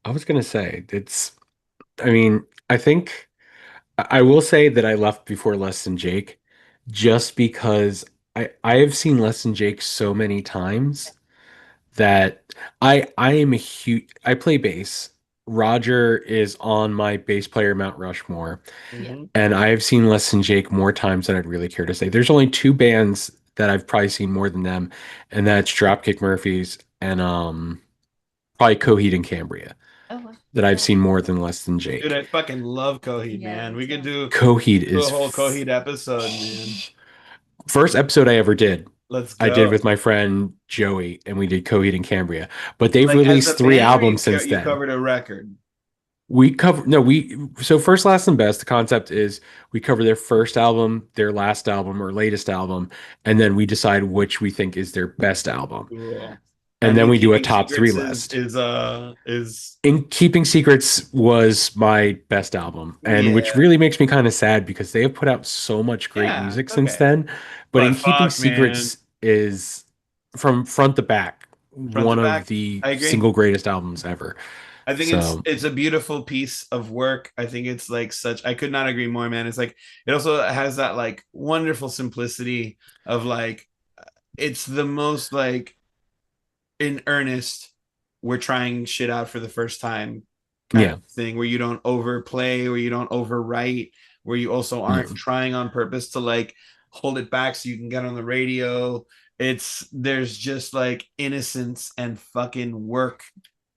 I was gonna say I mean, I think I will say that I left before Less Than Jake just because I have seen Less Than Jake so many times that I am a huge I play bass. Roger is on my bass player Mount Rushmore, Yeah. Hmm. and I have seen Less Than Jake more times than I'd really care to say. There's only two bands that I've probably seen more than them, and that's Dropkick Murphys and probably Coheed and Cambria Oh, wow. that I've Yeah. seen more than Less Than Dude, Jake. I fucking love Coheed, Yeah, man. me We could too. Coheed do a is whole Coheed episode, man. first episode I ever did. Let's I did go. with my friend Joey, and we did Coheed and Cambria. But they've Like as a released three band, or albums since you then. covered a record. We cover no, we so first, last, and best. The concept is we cover their first album, their last album, or latest album, and then we decide which we think is their best album, Cool. and And then then we do a Keeping top three Secrets list. is In Keeping Secrets was my best album, and which yeah. really makes me kind of sad because they have put out so much great Yeah, music since okay. then. But But In Keeping fuck, man. Secrets is from front to back Front to one of back, the I agree. single greatest albums ever. I think So it's a beautiful piece of work. I think it's like such I could not agree more, man. It's like it also has that like wonderful simplicity of like it's the most like in earnest we're trying shit out for the first time kind yeah, of thing where you don't overplay, where you don't overwrite, where you also aren't no. trying on purpose to like hold it back so you can get on the radio. It's there's just like innocence and fucking work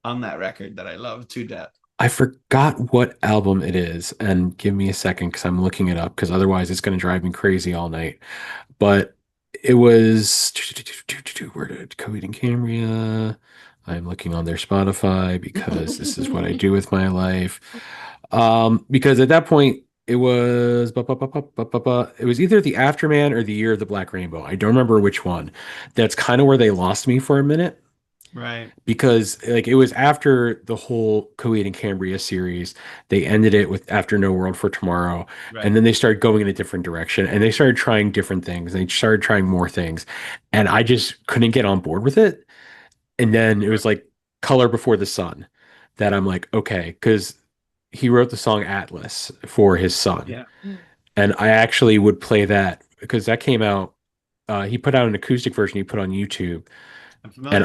on that record that I love to death. I forgot what album it is, and give me a second because I'm looking it up because otherwise it's going to drive me crazy all night. But it was where did Coheed and Cambria? I'm looking on their Spotify because this is what I do with my life. Because at that point it was it was either the Afterman or the Year of the Black Rainbow. I don't remember which one. That's kind of where they lost me for a minute Right, because like it was after the whole Coheed and Cambria series. They ended it with After No World for Tomorrow, and right. then they started going in a different direction, and they started trying different things. They started trying more things, and I just couldn't get on board with it. And then it was like Color Before the Sun that I'm like, okay, because he wrote the song Atlas for his son, Yeah, Mm. and I actually would play that because that came out. He put out an acoustic version he put on YouTube, I'm and familiar.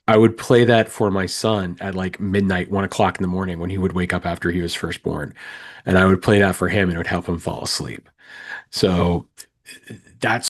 I would play that for my son at like midnight, 1 o'clock in the morning when he would wake up after he was first born, and I would play that for him, and it would help him fall asleep. So that's